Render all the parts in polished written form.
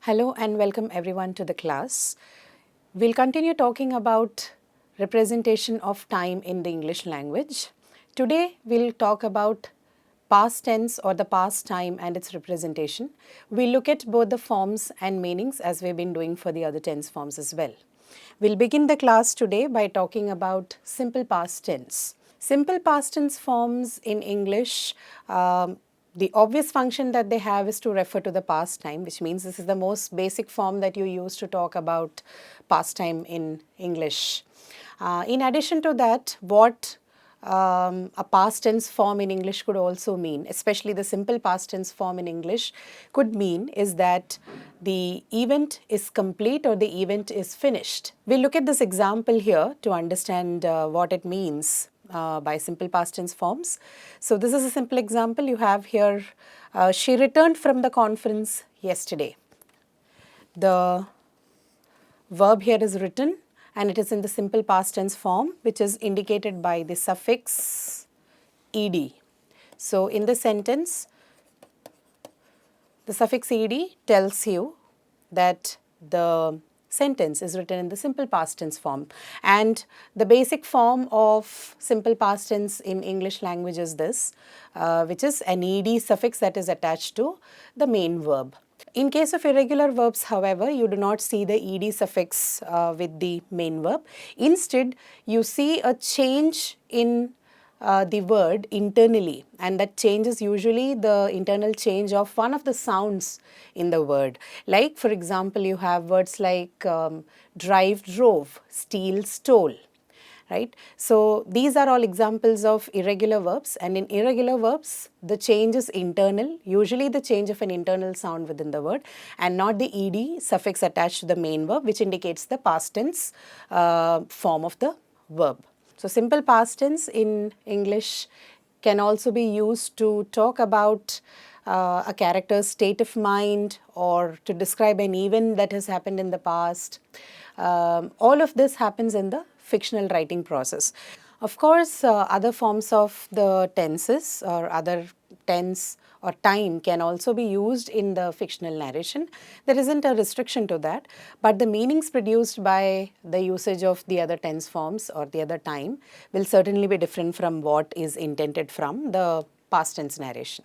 Hello and welcome everyone to the class. We'll continue talking about representation of time in the English language. Today we'll talk about past tense or the past time and its representation. We'll look at both the forms and meanings as we've been doing for the other tense forms as well. We'll begin the class today by talking about simple past tense. Simple past tense forms in English, the obvious function that they have is to refer to the past time, which means this is the most basic form that you use to talk about past time in English. In addition to that, what a past tense form in English could also mean, especially the simple past tense form in English, could mean is that the event is complete or the event is finished. We'll look at this example here to understand what it means by simple past tense forms. So this is a simple example you have here. She returned from the conference yesterday. The verb here is written and it is in the simple past tense form, which is indicated by the suffix ed. So in this sentence, the suffix ed tells you that the sentence is written in the simple past tense form, and the basic form of simple past tense in English language is this, which is an ed suffix that is attached to the main verb. In case of irregular verbs, however, you do not see the ed suffix with the main verb. Instead, you see a change in the word internally, and that change is usually the internal change of one of the sounds in the word. Like, for example, you have words like drive, drove, steal, stole. Right? So these are all examples of irregular verbs, and in irregular verbs, the change is internal, usually the change of an internal sound within the word, and not the ed suffix attached to the main verb, which indicates the past tense form of the verb. So simple past tense in English can also be used to talk about a character's state of mind or to describe an event that has happened in the past. All of this happens in the fictional writing process. Of course, other forms of the tenses or other tense or time can also be used in the fictional narration. There isn't a restriction to that, but the meanings produced by the usage of the other tense forms or the other time will certainly be different from what is intended from the past tense narration.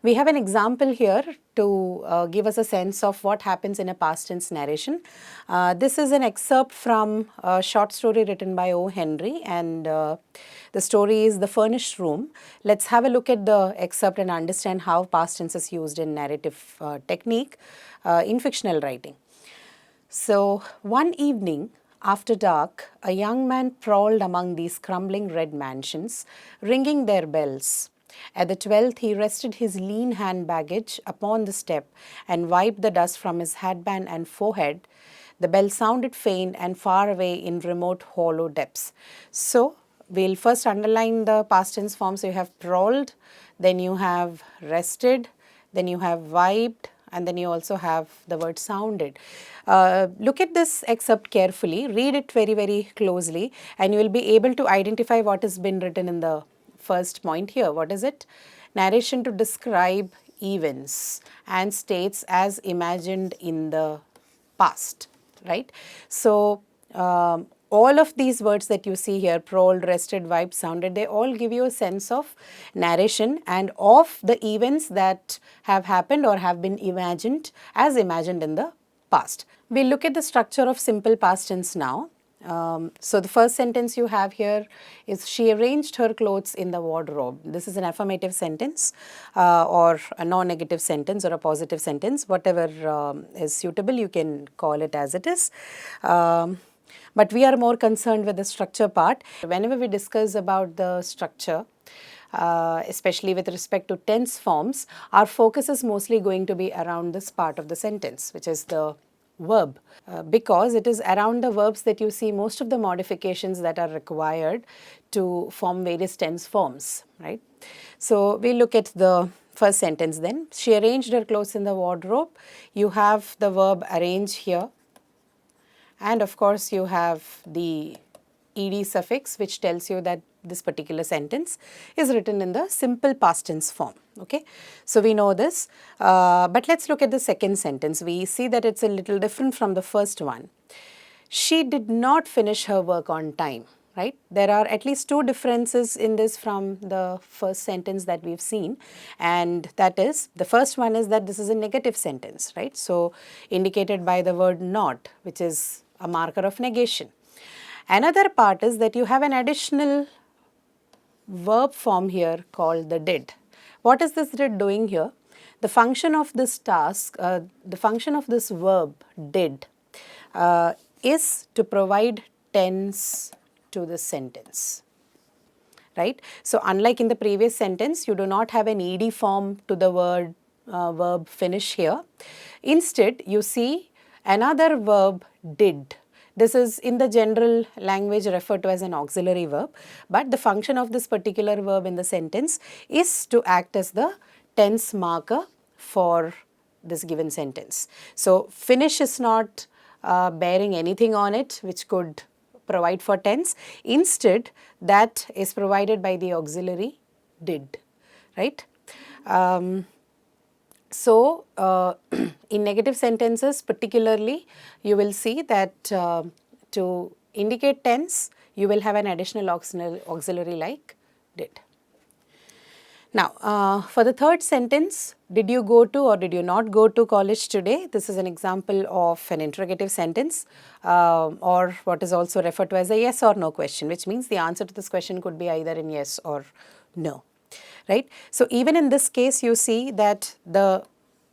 We have an example here to give us a sense of what happens in a past tense narration. This is an excerpt from a short story written by O. Henry, and the story is The Furnished Room. Let's have a look at the excerpt and understand how past tense is used in narrative technique in fictional writing. So, one evening after dark, a young man prowled among these crumbling red mansions, ringing their bells. At the 12th, he rested his lean hand baggage upon the step and wiped the dust from his hatband and forehead. The bell sounded faint and far away in remote hollow depths. So, we'll first underline the past tense forms. So you have prowled, then you have rested, then you have wiped, and then you also have the word sounded. Look at this excerpt carefully, read it very, very closely, and you will be able to identify what has been written in the first point here. What is it? Narration to describe events and states as imagined in the past, right? So, all of these words that you see here, prowled, rested, wiped, sounded, they all give you a sense of narration and of the events that have happened or have been imagined as imagined in the past. We'll look at the structure of simple past tense now. So the first sentence you have here is she arranged her clothes in the wardrobe. This is an affirmative sentence or a non-negative sentence or a positive sentence. Whatever is suitable, you can call it as it is. But we are more concerned with the structure part. Whenever we discuss about the structure, especially with respect to tense forms, our focus is mostly going to be around this part of the sentence, which is the verb, because it is around the verbs that you see most of the modifications that are required to form various tense forms, right? So we look at the first sentence then. She arranged her clothes in the wardrobe. You have the verb arrange here, and of course you have the ed suffix, which tells you that this particular sentence is written in the simple past tense form. Okay, so we know this, but let's look at the second sentence. We see that it's a little different from the first one. She did not finish her work on time, right? There are at least two differences in this from the first sentence that we've seen, and that is, the first one is that this is a negative sentence, right? So indicated by the word not, which is a marker of negation. Another part is that you have an additional verb form here called the did. What is this did doing here? The function of this task, the function of this verb did is to provide tense to the sentence, right? So unlike in the previous sentence, you do not have an ed form to the word verb finish here. Instead, you see another verb did. This is in the general language referred to as an auxiliary verb, but the function of this particular verb in the sentence is to act as the tense marker for this given sentence. So finish is not bearing anything on it which could provide for tense. Instead, that is provided by the auxiliary did, right? So, in negative sentences particularly, you will see that to indicate tense, you will have an additional auxiliary like did. Now, for the third sentence, did you go to or did you not go to college today? This is an example of an interrogative sentence or what is also referred to as a yes or no question, which means the answer to this question could be either in yes or no, right? So even in this case, you see that the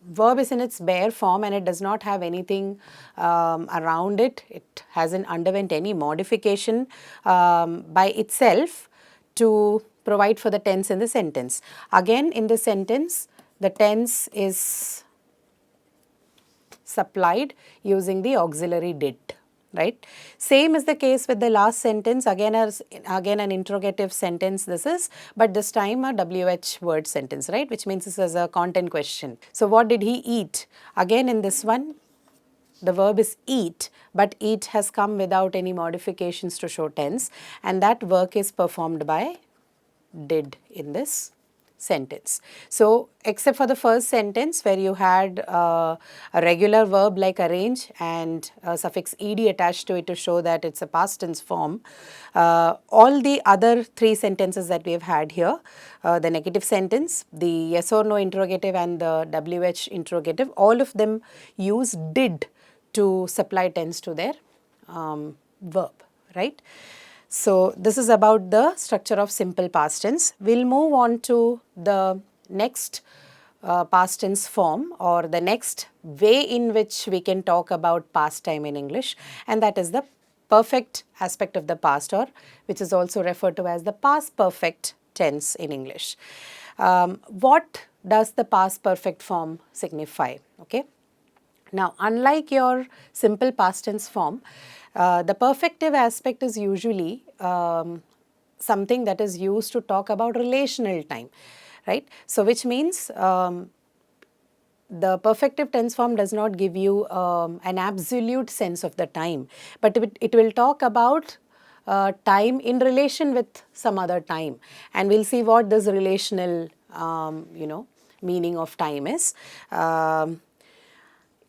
verb is in its bare form and it does not have anything around it. It hasn't underwent any modification by itself to provide for the tense in the sentence. Again, in the sentence, the tense is supplied using the auxiliary did, right? Same is the case with the last sentence, again an interrogative sentence this is, but this time a WH word sentence, right? Which means this is a content question. So what did he eat? Again in this one, the verb is eat, but eat has come without any modifications to show tense, and that work is performed by did in this sentence. So except for the first sentence where you had a regular verb like arrange and a suffix ed attached to it to show that it's a past tense form, all the other three sentences that we have had here, the negative sentence, the yes or no interrogative and the WH interrogative, all of them use did to supply tense to their verb, right? So this is about the structure of simple past tense. We'll move on to the next past tense form or the next way in which we can talk about past time in English, and that is the perfect aspect of the past, or which is also referred to as the past perfect tense in English. What does the past perfect form signify? Okay. Now, unlike your simple past tense form, the perfective aspect is usually something that is used to talk about relational time, right? So, which means the perfective tense form does not give you an absolute sense of the time, but it will talk about time in relation with some other time, and we'll see what this relational, meaning of time is.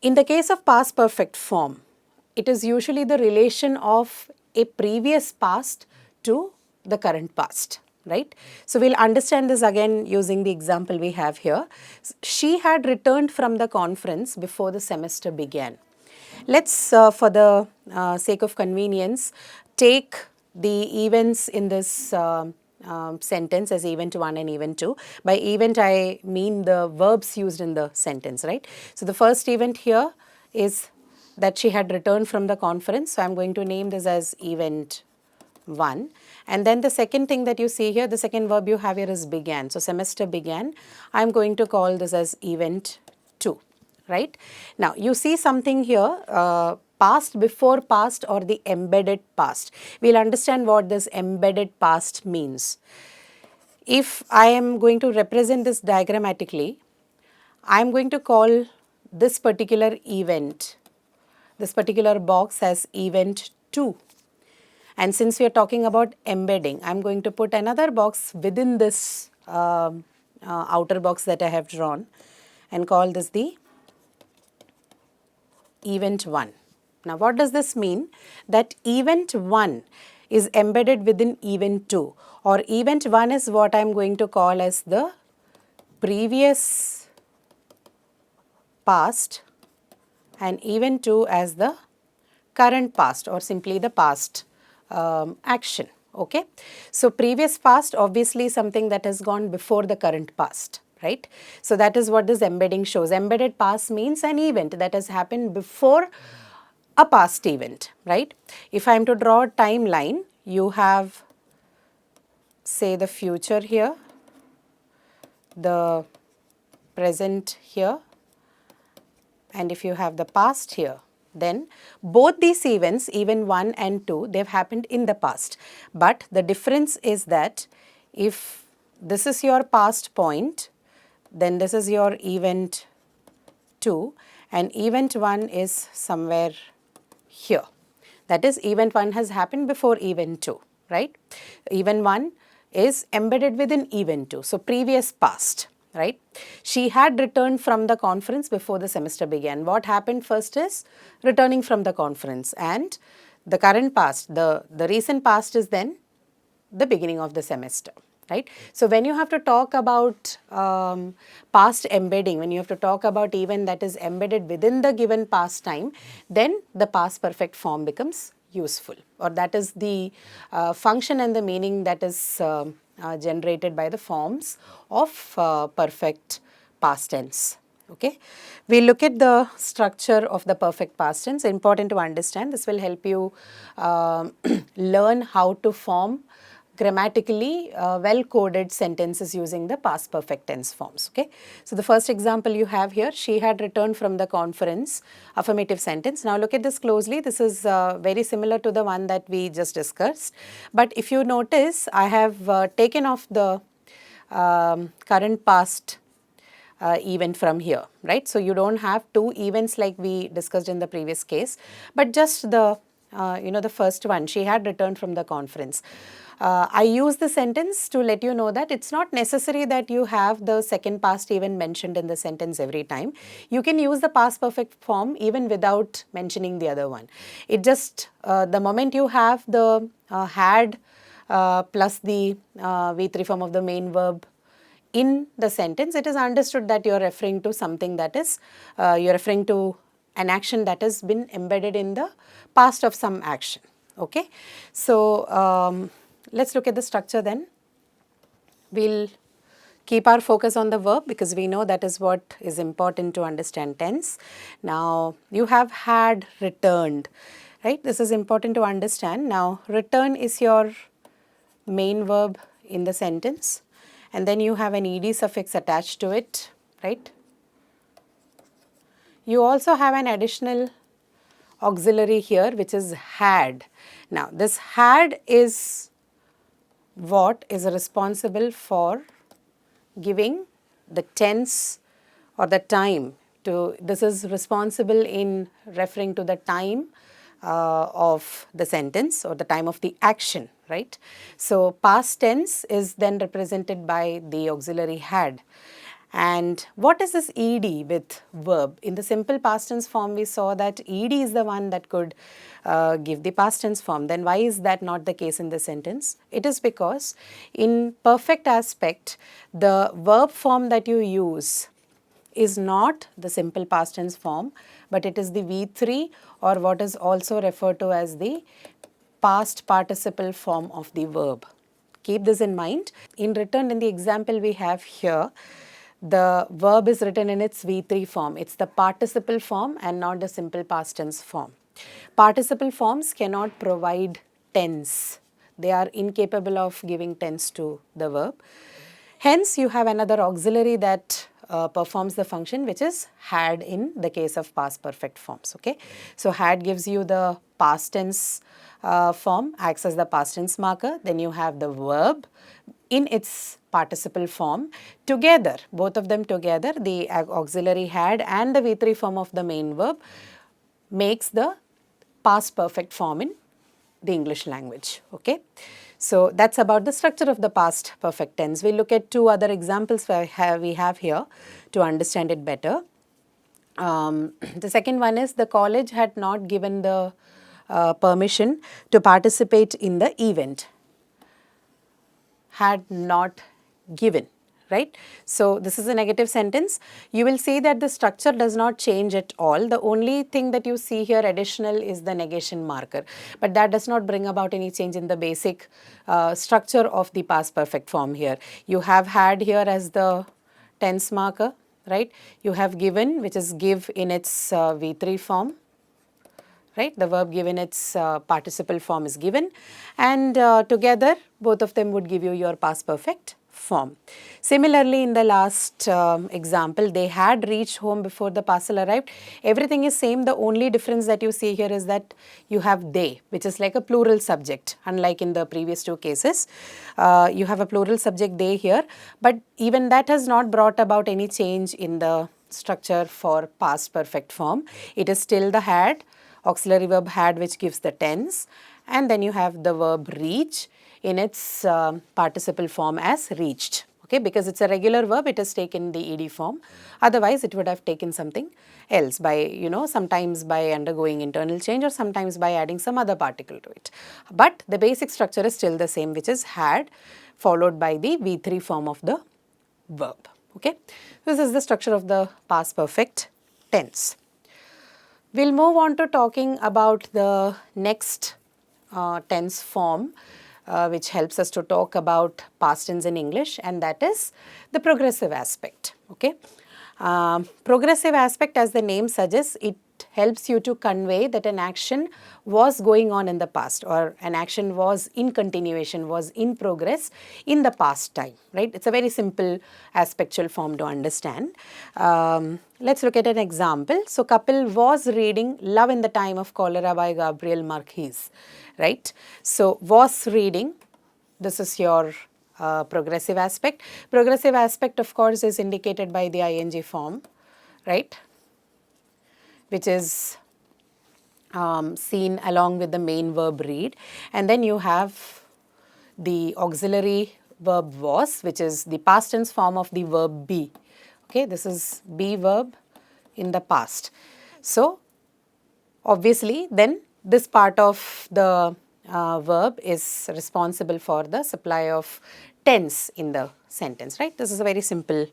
In the case of past perfect form, it is usually the relation of a previous past to the current past, right? So we'll understand this again using the example we have here. She had returned from the conference before the semester began. Let's, for the sake of convenience, take the events in this sentence as event 1 and event 2. By event, I mean the verbs used in the sentence, right? So the first event here is that she had returned from the conference. So I'm going to name this as event 1. And then the second thing that you see here, the second verb you have here is began. So semester began. I'm going to call this as event 2, right? Now you see something here, past before past or the embedded past. We'll understand what this embedded past means. If I am going to represent this diagrammatically, I am going to call this particular event, this particular box as event 2. And since we are talking about embedding, I'm going to put another box within this outer box that I have drawn and call this the event 1. Now what does this mean? That event 1 is embedded within event 2, or event 1 is what I am going to call as the previous past and event 2 as the current past, or simply the past action. Okay. So previous past obviously something that has gone before the current past, right? So that is what this embedding shows. Embedded past means an event that has happened before a past event, right? If I am to draw a timeline, you have, say, the future here, the present here, and if you have the past here, then both these events, event 1 and 2, they've happened in the past. But the difference is that if this is your past point, then this is your event 2, and event 1 is somewhere here. That is, event 1 has happened before event 2, right? Event 1 is embedded within event 2, so previous past, right? She had returned from the conference before the semester began. What happened first is returning from the conference, and the current past, the recent past is then the beginning of the semester, right? So when you have to talk about past embedding, when you have to talk about event that is embedded within the given past time, then the past perfect form becomes useful, or that is the function and the meaning that is generated by the forms of perfect past tense. Okay, we look at the structure of the perfect past tense. Important to understand. This will help you learn how to form grammatically well-coded sentences using the past perfect tense forms. Okay, so the first example you have here, she had returned from the conference, affirmative sentence. Now look at this closely. This is very similar to the one that we just discussed, but if you notice, I have taken off the current past event from here, right? So you don't have two events like we discussed in the previous case, but just the the first one, she had returned from the conference. I use the sentence to let you know that it's not necessary that you have the second past event mentioned in the sentence every time. You can use the past perfect form even without mentioning the other one. It just, the moment you have the had plus the V3 form of the main verb in the sentence, it is understood that you are referring to something that is, you are referring to an action that has been embedded in the past of some action. Okay. So let's look at the structure then. We'll keep our focus on the verb because we know that is what is important to understand tense. Now you have had returned, right? This is important to understand. Now return is your main verb in the sentence, and then you have an ed suffix attached to it, right? You also have an additional auxiliary here which is had. Now this had is what is responsible for giving the tense or the time to, this is responsible in referring to the time of the sentence or the time of the action, right? So past tense is then represented by the auxiliary had. And what is this ed with verb? In the simple past tense form, we saw that ed is the one that could give the past tense form. Then why is that not the case in the sentence? It is because in perfect aspect, the verb form that you use is not the simple past tense form, but it is the V3, or what is also referred to as the past participle form of the verb. Keep this in mind. In return, in the example we have here, the verb is written in its V3 form. It's the participle form and not the simple past tense form. Participle forms cannot provide tense. They are incapable of giving tense to the verb. Hence, you have another auxiliary that performs the function, which is had in the case of past perfect forms. Okay, so had gives you the past tense form, acts as the past tense marker. Then you have the verb in its participle form. Together, both of them together, the auxiliary had and the V3 form of the main verb makes the past perfect form in the English language. Okay, so that's about the structure of the past perfect tense. We'll look at two other examples we have here to understand it better. The second one is the college had not given the permission to participate in the event. Had not given, right? So this is a negative sentence. You will see that the structure does not change at all. The only thing that you see here additional is the negation marker, but that does not bring about any change in the basic structure of the past perfect form here. You have had here as the tense marker, right? You have given, which is give in its V3 form, right? The verb given its participle form is given, and together both of them would give you your past perfect form. Similarly, in the last example, they had reached home before the parcel arrived. Everything is same. The only difference that you see here is that you have they, which is like a plural subject, unlike in the previous two cases. You have a plural subject they here, but even that has not brought about any change in the structure for past perfect form. It is still the had, auxiliary verb had, which gives the tense, and then you have the verb reach in its participle form as reached. Okay, because it's a regular verb, it has taken the ed form. Otherwise, it would have taken something else by, sometimes by undergoing internal change or sometimes by adding some other particle to it. But the basic structure is still the same, which is had followed by the V3 form of the verb. Okay, this is the structure of the past perfect tense. We'll move on to talking about the next tense form, which helps us to talk about past tense in English, and that is the progressive aspect. Okay, progressive aspect, as the name suggests, it helps you to convey that an action was going on in the past, or an action was in continuation, was in progress in the past time, right? It's a very simple aspectual form to understand. Let's look at an example. So, couple was reading Love in the Time of Cholera by Gabriel Marquez, right? So, was reading, this is your progressive aspect. Progressive aspect, of course, is indicated by the ing form, right, which is seen along with the main verb read. And then you have the auxiliary verb was, which is the past tense form of the verb be. Okay, this is be verb in the past. So, obviously, then this part of the verb is responsible for the supply of tense in the sentence, right? This is a very simple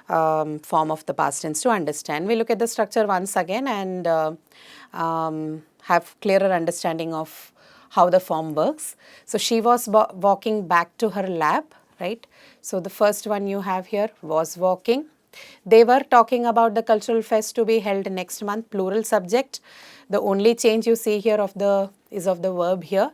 form of the past tense to understand. We look at the structure once again and have clearer understanding of how the form works. So, she was walking back to her lab, right? So, the first one you have here was walking. They were talking about the cultural fest to be held next month, plural subject. The only change you see here is of the verb here.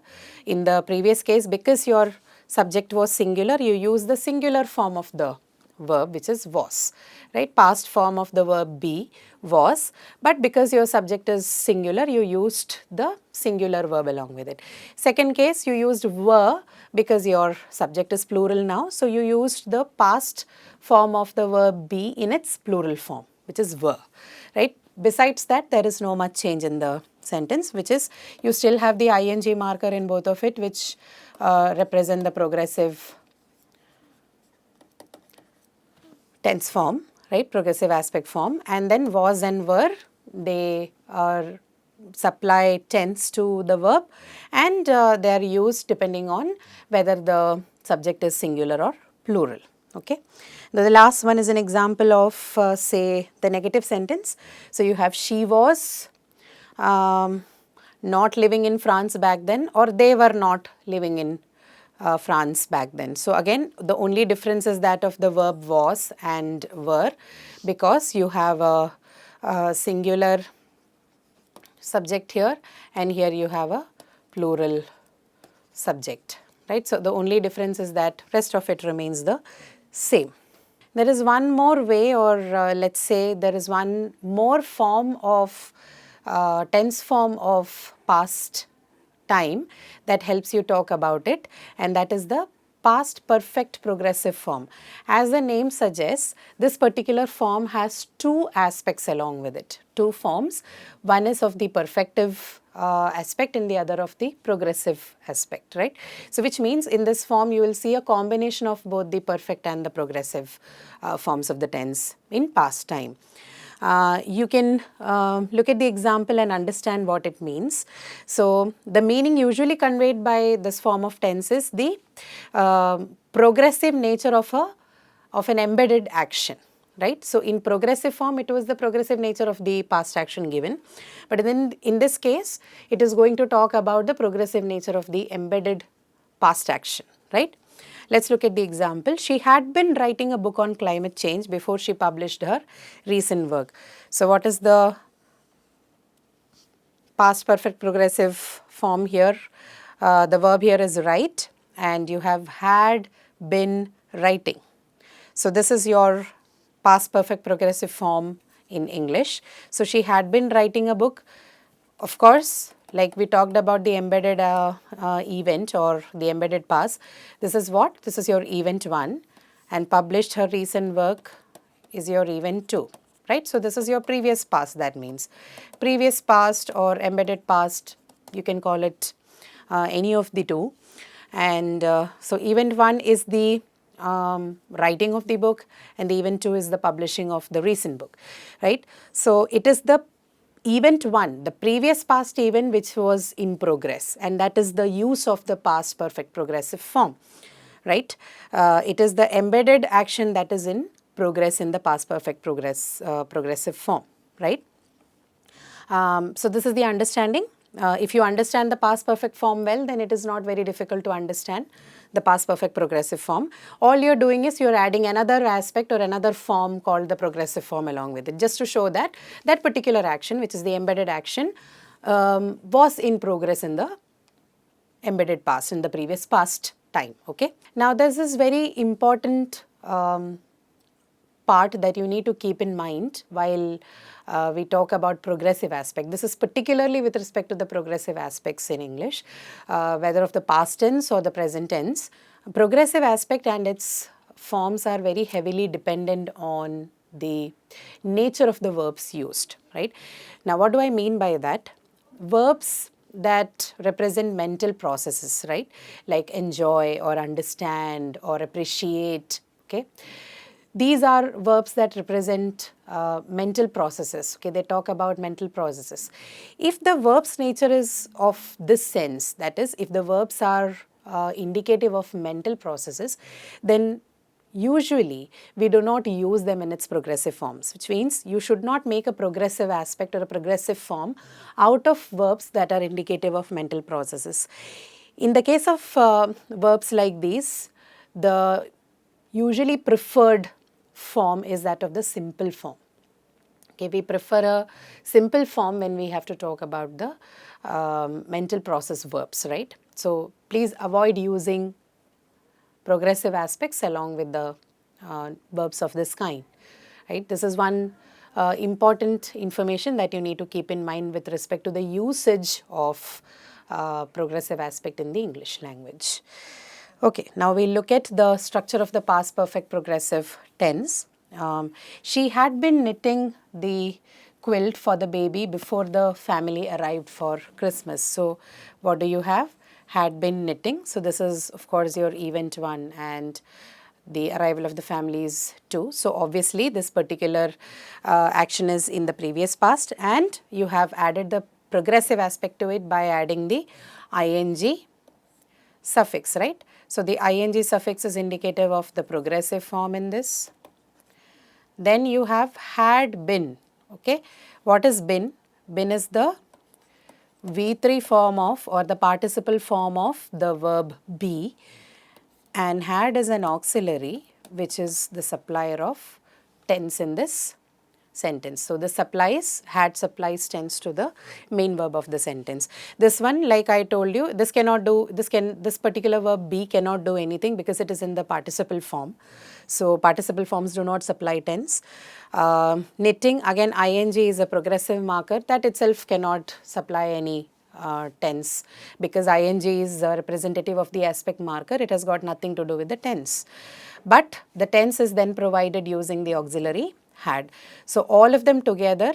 In the previous case, because your subject was singular, you use the singular form of the verb, which is was, right? Past form of the verb be was, but because your subject is singular, you used the singular verb along with it. Second case, you used were because your subject is plural now, so you used the past form of the verb be in its plural form, which is were, right? Besides that, there is no much change in the sentence, which is you still have the ing marker in both of it, which represent the progressive tense form, right, progressive aspect form, and then was and were, they are supply tense to the verb, and they are used depending on whether the subject is singular or plural. Okay. Now, the last one is an example of say the negative sentence. So, you have she was not living in France back then, or they were not living in France back then. So, again, the only difference is that of the verb was and were, because you have a singular subject here, and here you have a plural subject, right. So, the only difference is that rest of it remains the same. There is one more way, or let's say there is one more form of tense form of past time that helps you talk about it, and that is the past perfect progressive form. As the name suggests, this particular form has two aspects along with it, two forms. One is of the perfective aspect and the other of the progressive aspect, right? So which means in this form you will see a combination of both the perfect and the progressive forms of the tense in past time. You can look at the example and understand what it means. So the meaning usually conveyed by this form of tense is the progressive nature of an embedded action, right? So in progressive form, it was the progressive nature of the past action given, but then in this case, it is going to talk about the progressive nature of the embedded past action, right? Let's look at the example. She had been writing a book on climate change before she published her recent work. So what is the past perfect progressive form here? The verb here is write, and you have had been writing. So this is your past perfect progressive form in English. So she had been writing a book. Of course, like we talked about the embedded event or the embedded past, this is what? This is your event 1, and published her recent work is your event 2, right? So this is your previous past, that means. Previous past or embedded past, you can call it any of the two. And so event 1 is the writing of the book, and the event 2 is the publishing of the recent book, right? So it is the event 1, the previous past event which was in progress, and that is the use of the past perfect progressive form, right? It is the embedded action that is in progress in the past perfect progressive form, right? So this is the understanding. If you understand the past perfect form well, then it is not very difficult to understand the past perfect progressive form. All you're doing is you're adding another aspect or another form called the progressive form along with it, just to show that that particular action, which is the embedded action, was in progress in the embedded past, in the previous past time, okay? Now there's this very important part that you need to keep in mind while we talk about progressive aspect. This is particularly with respect to the progressive aspects in English, whether of the past tense or the present tense. Progressive aspect and its forms are very heavily dependent on the nature of the verbs used, right? Now what do I mean by that? Verbs that represent mental processes, right? Like enjoy or understand or appreciate, okay? These are verbs that represent mental processes, okay? They talk about mental processes. If the verb's nature is of this sense, that is, if the verbs are indicative of mental processes, then usually we do not use them in its progressive forms, which means you should not make a progressive aspect or a progressive form out of verbs that are indicative of mental processes. In the case of verbs like these, the usually preferred form is that of the simple form. Okay, we prefer a simple form when we have to talk about the mental process verbs, right? So please avoid using progressive aspects along with the verbs of this kind, right? This is one important information that you need to keep in mind with respect to the usage of progressive aspect in the English language. Okay, now we look at the structure of the past perfect progressive tense. She had been knitting the quilt for the baby before the family arrived for Christmas. So what do you have? Had been knitting. So this is of course your event 1 and the arrival of the family is 2. So obviously this particular action is in the previous past, and you have added the progressive aspect to it by adding the ing suffix, right? So the ing suffix is indicative of the progressive form in this. Then you have had been, okay? What is been? Been is the V3 form of or the participle form of the verb be, and had is an auxiliary which is the supplier of tense in this sentence. So the supplies, had supplies tense to the main verb of the sentence. This one, like I told you, this particular verb be cannot do anything because it is in the participle form. So participle forms do not supply tense. Knitting, again ing is a progressive marker that itself cannot supply any tense, because ing is representative of the aspect marker. It has got nothing to do with the tense. But the tense is then provided using the auxiliary had. So all of them together,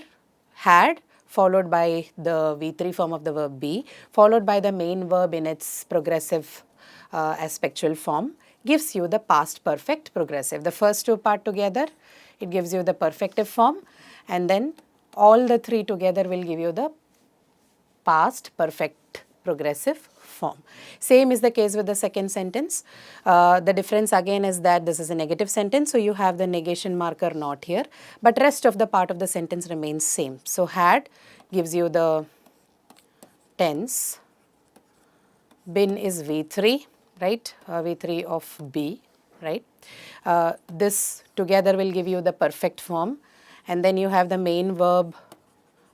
had followed by the V3 form of the verb be, followed by the main verb in its progressive aspectual form, gives you the past perfect progressive. The first two part together, it gives you the perfective form, and then all the three together will give you the past perfect progressive form. Same is the case with the second sentence. The difference again is that this is a negative sentence, so you have the negation marker not here, but rest of the part of the sentence remains same. So had gives you the tense, been is V3, right, V3 of be, right. This together will give you the perfect form, and then you have the main verb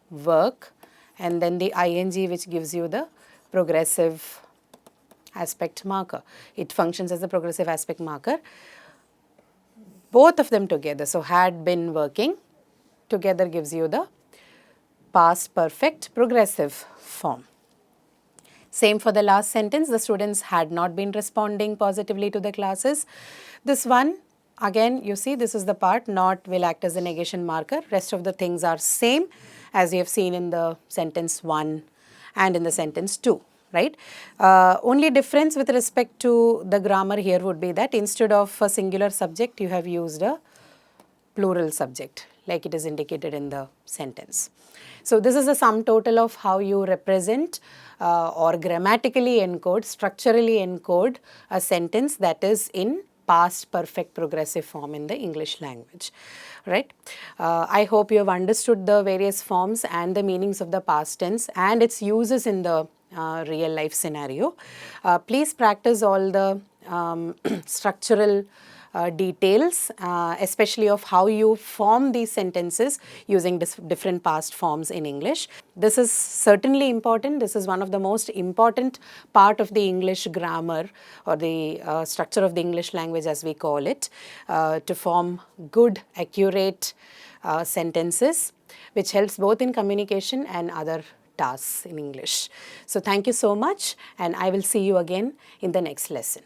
work, and then the ing which gives you the progressive aspect marker. It functions as a progressive aspect marker. Both of them together, so had been working, together gives you the past perfect progressive form. Same for the last sentence, the students had not been responding positively to the classes. This one, again you see this is the part not will act as a negation marker, rest of the things are same as you have seen in the sentence 1 and in the sentence 2, right. Only difference with respect to the grammar here would be that instead of a singular subject you have used a plural subject like it is indicated in the sentence. So this is a sum total of how you represent or grammatically encode, structurally encode a sentence that is in past perfect progressive form in the English language, right. I hope you have understood the various forms and the meanings of the past tense and its uses in the real life scenario. Please practice all the structural details, especially of how you form these sentences using different past forms in English. This is certainly important. This is one of the most important part of the English grammar or the structure of the English language as we call it, to form good, accurate sentences, which helps both in communication and other tasks in English. So thank you so much, and I will see you again in the next lesson.